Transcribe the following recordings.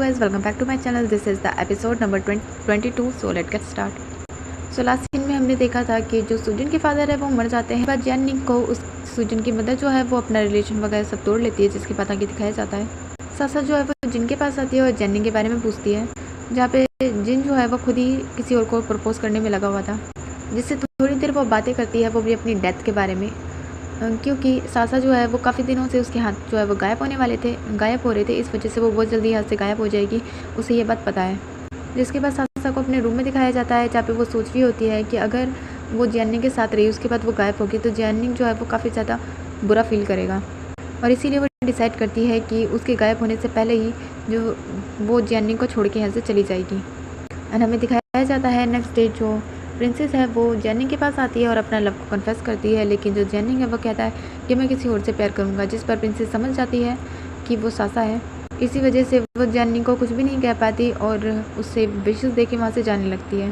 guys, welcome back to my channel. This is the episode number 22. So let's get start. So last scene में हमने देखा था कि जो सुजन के फादर है वो मर जाते हैं। बाद जैनिंग को उस सुजन की मदर जो है वो अपना रिलेशन वगैरह सब तोड़ लेती है, जिसकी पता कि दिखाया जाता है। सासा जो है वो जिन के पास आती है और जैनिंग के बारे में पूछती है, जहाँ पे जिन जो है वो खुद ही किसी और को प्रपोज करने में लगा हुआ था। जिससे थोड़ी देर वो बातें करती है, वो भी अपनी डेथ के बारे में, क्योंकि सासा जो है वो काफ़ी दिनों से उसके हाथ जो है वो गायब हो रहे थे। इस वजह से वो बहुत जल्दी यहाँ से गायब हो जाएगी, उसे ये बात पता है। जिसके बाद सासा को अपने रूम में दिखाया जाता है, जहाँ पे वो सोच रही होती है कि अगर वो जैनिंग के साथ रही उसके बाद वो गायब होगी तो जैनिंग जो है वो काफ़ी ज़्यादा बुरा फील करेगा, और इसीलिए वो डिसाइड करती है कि उसके गायब होने से पहले ही जो वो जैनिंग को छोड़ के यहाँ से चली जाएगी। एंड हमें दिखाया जाता है नेक्स्ट डे जो प्रिंसेस है वो जैनिंग के पास आती है और अपना लव को कन्फेस करती है, लेकिन जो जैनिंग है वो कहता है कि मैं किसी और से प्यार करूँगा, जिस पर प्रिंसेस समझ जाती है कि वो सासा है। इसी वजह से वो जैनिंग को कुछ भी नहीं कह पाती और उससे विशेस दे के वहाँ से जाने लगती है,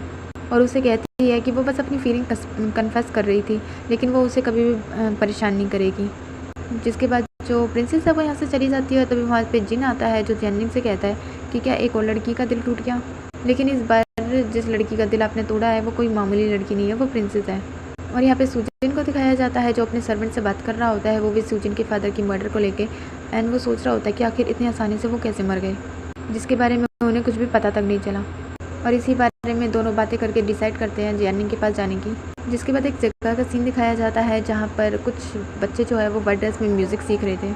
और उसे कहती है कि वो बस अपनी फीलिंग कन्फेस कर रही थी, लेकिन वो उसे कभी भी परेशान नहीं करेगी। जिसके बाद जो प्रिंसेस है वो यहाँ से चली जाती है, तभी वहाँ पे जिन आता है जो जैनिंग से कहता है कि क्या एक और लड़की का दिल टूट गया, लेकिन इस बार जिस लड़की का दिल आपने तोड़ा है वो कोई मामूली लड़की नहीं है, वो प्रिंसेस है। और यहाँ पे सुजन को दिखाया जाता है जो अपने सर्वेंट से बात कर रहा होता है, वो भी सुजन के फादर की मर्डर को लेके। एंड वो सोच रहा होता है कि आखिर इतनी आसानी से वो कैसे मर गए, जिसके बारे में उन्हें कुछ भी पता तक नहीं चला। और इसी बारे में दोनों बातें करके डिसाइड करते हैं जैनिंग के पास जाने की। जिसके बाद एक जगह का सीन दिखाया जाता है जहाँ पर कुछ बच्चे जो है वो बर्थडेज में म्यूज़िक सीख रहे थे।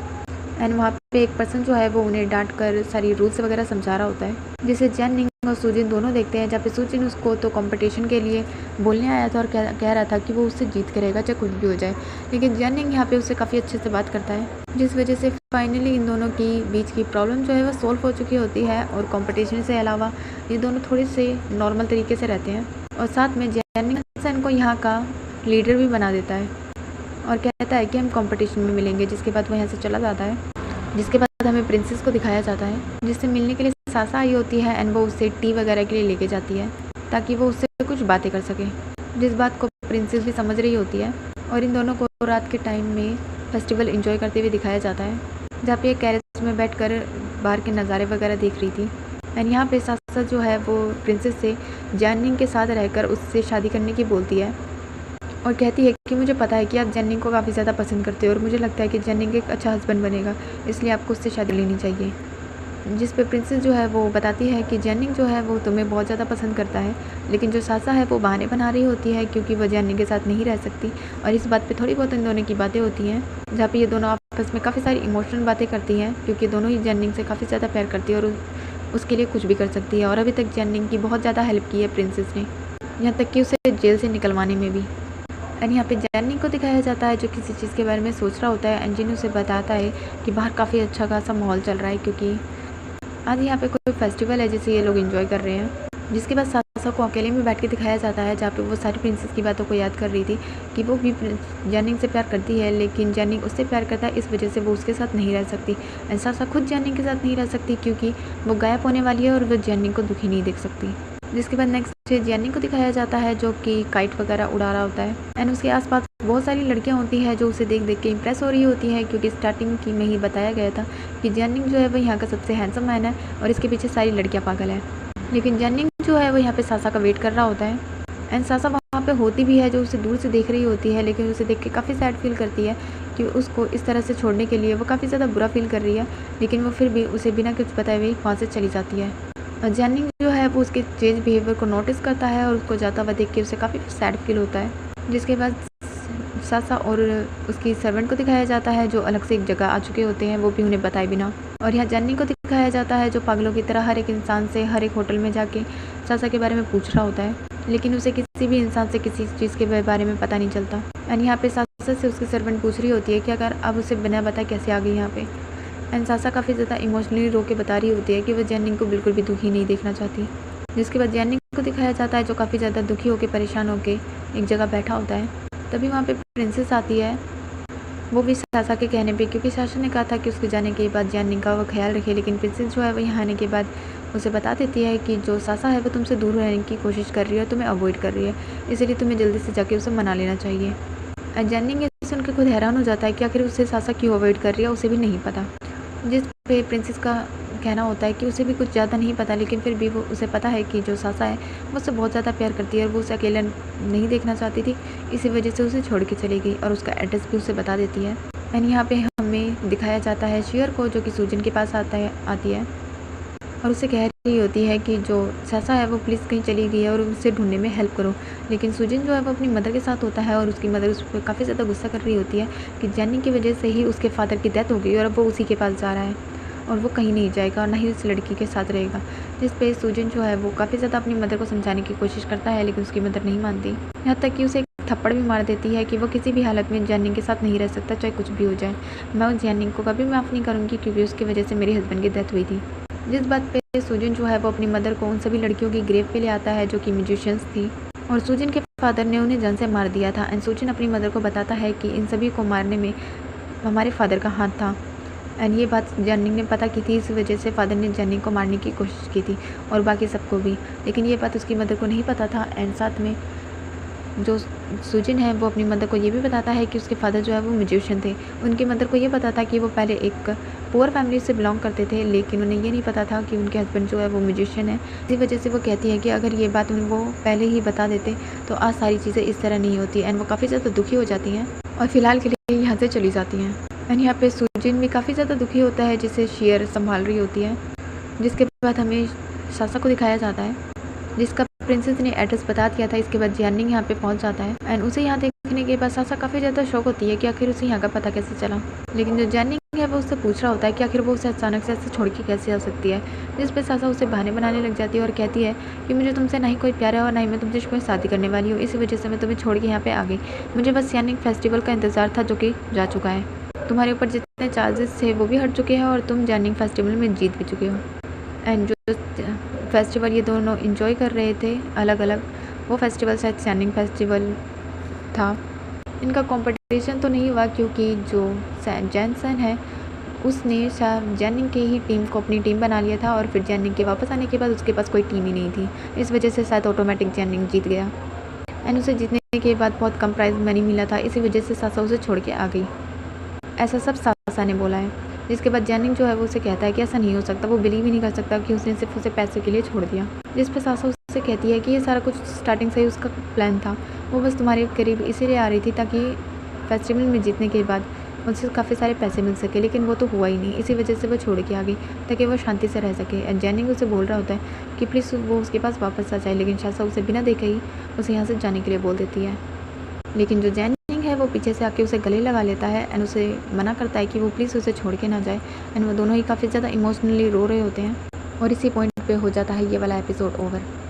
एंड वहाँ पे एक पर्सन जो है वो उन्हें डांट कर सारी रूल्स वगैरह समझा रहा होता है, जिसे जैनिंग और सुजिन दोनों देखते हैं। जहाँ पे सुजिन उसको तो कंपटीशन के लिए बोलने आया था और कह रहा था कि वो उससे जीत के रहेगा चाहे कुछ भी हो जाए, लेकिन जैनिंग यहाँ पे उससे काफ़ी अच्छे से बात करता है, जिस वजह से फाइनली इन दोनों की बीच की प्रॉब्लम जो है वो सॉल्व हो चुकी होती है। और कंपटीशन से अलावा ये दोनों थोड़े से नॉर्मल तरीके से रहते हैं, और साथ में जैनिंग इनको यहाँ का लीडर भी बना देता है और कहता है कि हम कंपटीशन में मिलेंगे। जिसके बाद वो यहाँ से चला जाता है। जिसके बाद हमें प्रिंसेस को दिखाया जाता है जिससे मिलने के लिए सासा आई होती है, एंड वो उससे टी वगैरह के लिए लेके जाती है ताकि वो उससे कुछ बातें कर सके, जिस बात को प्रिंसेस भी समझ रही होती है। और इन दोनों को रात के टाइम में फेस्टिवल एंजॉय करते हुए दिखाया जाता है, जहाँ पे एक कैरेज में बैठकर बाहर के नज़ारे वगैरह देख रही थी। एंड यहाँ पे सासा जो है वो प्रिंसेस से जैनिंग के साथ रहकर उससे शादी करने की बोलती है, और कहती है कि मुझे पता है कि आप जैनिंग को काफ़ी ज़्यादा पसंद करते हो और मुझे लगता है कि जैनिंग एक अच्छा हस्बैंड बनेगा, इसलिए आपको उससे शादी लेनी चाहिए। जिस पे प्रिंसेस जो है वो बताती है कि जैनिंग जो है वो तुम्हें बहुत ज़्यादा पसंद करता है, लेकिन जो सासा है वो बहाने बना रही होती है क्योंकि वह जैनिंग के साथ नहीं रह सकती। और इस बात पे थोड़ी बहुत इन दोनों की बातें होती हैं, जहाँ पे ये दोनों आपस में काफ़ी सारी इमोशनल बातें करती हैं, क्योंकि दोनों ही जैनिंग से काफ़ी ज़्यादा प्यार करती है और उसके लिए कुछ भी कर सकती है। और अभी तक जैनिंग की बहुत ज़्यादा हेल्प की है प्रिंसेस ने, यहाँ तक कि उसे जेल से निकलवाने में भी। एंड यहाँ पे जैनिंग को दिखाया जाता है जो किसी चीज़ के बारे में सोच रहा होता है, एंड जिन उसे बताता है कि बाहर काफ़ी अच्छा खासा माहौल चल रहा है, क्योंकि आज यहाँ पे कोई फेस्टिवल है जिसे ये लोग एंजॉय कर रहे हैं। जिसके बाद सासा को अकेले में बैठ के दिखाया जाता है, जहाँ पे वो सारी प्रिंसेस की बातों को याद कर रही थी कि वो भी जैनिंग से प्यार करती है, लेकिन जैनिंग उससे प्यार करता है, इस वजह से वो उसके साथ नहीं रह सकती। एंड सासा खुद जैनिंग के साथ नहीं रह सकती क्योंकि वो गायब होने वाली है और वो जैनिंग को दुखी नहीं देख सकती। जिसके बाद नेक्स्ट डे जैनिंग को दिखाया जाता है जो कि काइट वगैरह उड़ा रहा होता है, एंड उसके आसपास बहुत सारी लड़कियां होती हैं जो उसे देख देख के इंप्रेस हो रही होती है, क्योंकि स्टार्टिंग की में ही बताया गया था कि जैनिंग जो है वो यहाँ का सबसे हैंडसम मैन है और इसके पीछे सारी लड़कियां पागल है। लेकिन जैनिंग जो है वो यहाँ पे सासा का वेट कर रहा होता है, एंड सासा वहाँ पे होती भी है जो उसे दूर से देख रही होती है, लेकिन उसे देख के काफ़ी सैड फील करती है कि उसको इस तरह से छोड़ने के लिए वो काफ़ी ज़्यादा बुरा फील कर रही है, लेकिन वो फिर भी उसे बिना कुछ बताए हुए वहाँ से चली जाती है। जैनिंग जो है वो उसके चेंज बिहेवियर को नोटिस करता है और उसको जाता हुआ देख के उसे काफ़ी सैड फील होता है। जिसके बाद सासा और उसकी सर्वेंट को दिखाया जाता है जो अलग से एक जगह आ चुके होते हैं, वो भी उन्हें बताए बिना। और यहाँ जैनिंग को दिखाया जाता है जो पागलों की तरह हर एक इंसान से हर एक होटल में जाके सासा के बारे में पूछ रहा होता है, लेकिन उसे किसी भी इंसान से किसी चीज़ के बारे में पता नहीं चलता। एंड यहाँ पे सासा से उसकी सर्वेंट पूछ रही होती है कि अगर अब उसे बिना बताए कैसे आ गई यहाँ पे। एंड सासा काफ़ी ज़्यादा इमोशनली रो के बता रही होती है कि वह जैनिंग को बिल्कुल भी दुखी नहीं देखना चाहती। जिसके बाद जैनिंग को दिखाया जाता है जो काफ़ी ज़्यादा दुखी होकर परेशान होकर एक जगह बैठा होता है। तभी वहाँ पे प्रिंसेस आती है, वो भी सासा के कहने पे, क्योंकि सासा ने कहा था कि उसके जाने के बाद जैनिंग का वो ख्याल रखे, लेकिन प्रिंसेस जो है वो यहाँ आने के बाद उसे बता देती है कि जो सासा है वो तुमसे दूर रहने की कोशिश कर रही है, तुम्हें अवॉइड कर रही है, इसलिए तुम्हें जल्दी से जाके उसे मना लेना चाहिए। जैनिंग ये सुनकर खुद हैरान हो जाता है कि आखिर उसे सासा क्यों अवॉइड कर रही है, उसे भी नहीं पता। जिस पे प्रिंसेस का कहना होता है कि उसे भी कुछ ज़्यादा नहीं पता, लेकिन फिर भी वो उसे पता है कि जो सासा है वो उससे बहुत ज़्यादा प्यार करती है और वो उसे अकेला नहीं देखना चाहती थी। इसी वजह से उसे छोड़ के चली गई और उसका एड्रेस भी उसे बता देती है। एंड यहाँ पे हमें दिखाया जाता है शेयर को, जो कि सूजन के पास आती है और उसे कह रही होती है कि जो सासा है वो प्लीज़ कहीं चली गई है और उसे ढूंढने में हेल्प करो। लेकिन सूजन जो है वो अपनी मदर के साथ होता है और उसकी मदर उस पर काफ़ी ज़्यादा गुस्सा कर रही होती है कि जैनी की वजह से ही उसके फादर की डेथ हो गई और अब वो उसी के पास जा रहा है और वो कहीं नहीं जाएगा और ना ही उस लड़की के साथ रहेगा। जिस पे सूजन जो है वो काफ़ी ज़्यादा अपनी मदर को समझाने की कोशिश करता है, लेकिन उसकी मदर नहीं मानती। यहाँ तक कि उसे थप्पड़ भी मार देती है कि वो किसी भी हालत में जैनिंग के साथ नहीं रह सकता, चाहे कुछ भी हो जाए। मैं उस जैनिंग को कभी माफ़ नहीं करूँगी क्योंकि उसकी वजह से मेरे हस्बैंड की डेथ हुई थी। जिस बात पे सूजन जो है वो अपनी मदर को उन सभी लड़कियों की ग्रेव पे ले आता है जो कि म्यूजिशियंस थी और सूजन के फादर ने उन्हें जान से मार दिया था। एंड सूजन अपनी मदर को बताता है कि इन सभी को मारने में हमारे फादर का हाथ था। एंड ये बात जैनिंग ने पता की थी, इस वजह से फादर ने जैनिंग को मारने की कोशिश की थी और बाकी सबको भी, लेकिन ये बात उसकी मदर को नहीं पता था। एंड साथ में जो सूजन है वो अपनी मदर को ये भी बताता है कि उसके फादर जो है वो म्यूजिशियन थे। उनकी मदर को ये पता था कि वो पहले एक पुअर फैमिली से बिलोंग करते थे, लेकिन उन्हें ये नहीं पता था कि उनके हस्बैंड जो है वो म्यूजिशियन है। इसी वजह से वो कहती है कि अगर ये बात उन्हें वो पहले ही बता देते तो आज सारी चीज़ें इस तरह नहीं होती। एंड वो काफ़ी ज़्यादा दुखी हो जाती हैं और फिलहाल के लिए यहाँ से चली जाती हैं। एंड यहाँ पे सूजन भी काफ़ी ज़्यादा दुखी होता है जिसे शेयर संभाल रही होती है। जिसके बाद हमें सासा को दिखाया जाता है जिसका प्रिंसेस ने एड्रेस बता दिया था। इसके बाद जैनिंग यहाँ पे पहुँच जाता है एंड उसे यहाँ देखने के बाद सासा काफ़ी ज़्यादा शौक होती है कि आखिर उसे यहाँ का पता कैसे चला। लेकिन जो जैनिंग है वो उससे पूछ रहा होता है कि आखिर वो उसे अचानक से ऐसे छोड़ के कैसे आ सकती है। जिस पे सासा उसे बहाने बनाने लग जाती है और कहती है कि मुझे तुमसे ना ही कोई प्यार है और ना ही मैं तुमसे कोई शादी करने वाली हूँ, इसी वजह से मैं तुम्हें छोड़ के यहाँ पे आ गई। मुझे बस जैनिंग फेस्टिवल का इंतज़ार था जो कि जा चुका है। तुम्हारे ऊपर जितने चार्जेस थे वो भी हट चुके हैं और तुम जैनिंग फेस्टिवल में जीत भी चुके हो। एंड जो फेस्टिवल ये दोनों इंजॉय कर रहे थे अलग अलग, वो फेस्टिवल शायद जैनिंग फेस्टिवल था। इनका कंपटीशन तो नहीं हुआ क्योंकि जो जैनसन है उसने जैनिंग की ही टीम को अपनी टीम बना लिया था और फिर जैनिंग के वापस आने के बाद उसके पास कोई टीम ही नहीं थी। इस वजह से शायद ऑटोमेटिक जैनिंग जीत गया एंड उसे जीतने के बाद बहुत कम प्राइज मनी मिला था, इसी वजह से सासा उसे छोड़ के आ गई। ऐसा सब सासा ने बोला है। जिसके बाद जैनिंग जो है वो उसे कहता है कि ऐसा नहीं हो सकता, वो बिलीव ही नहीं कर सकता कि उसने सिर्फ उसे पैसे के लिए छोड़ दिया। जिस पे सासा उससे कहती है कि ये सारा कुछ स्टार्टिंग से ही उसका प्लान था, वो बस तुम्हारे करीब इसीलिए आ रही थी ताकि फेस्टिवल में जीतने के बाद उनसे काफ़ी सारे पैसे मिल सके, लेकिन वो तो हुआ ही नहीं। इसी वजह से वो छोड़ के आ गई ताकि वो शांति से रह सके। एंड जैनिंग उसे बोल रहा होता है कि प्लीज़ वो उसके पास वापस आ जाए, लेकिन सासा उसे बिना देखे ही उसे यहाँ से जाने के लिए बोल देती है। लेकिन जो जैनिंग है वो पीछे से आके उसे गले लगा लेता है एंड उसे मना करता है कि वो प्लीज़ उसे छोड़ के ना जाए। एंड वो दोनों ही काफ़ी ज़्यादा इमोशनली रो रहे होते हैं और इसी पॉइंट पे हो जाता है ये वाला एपिसोड ओवर।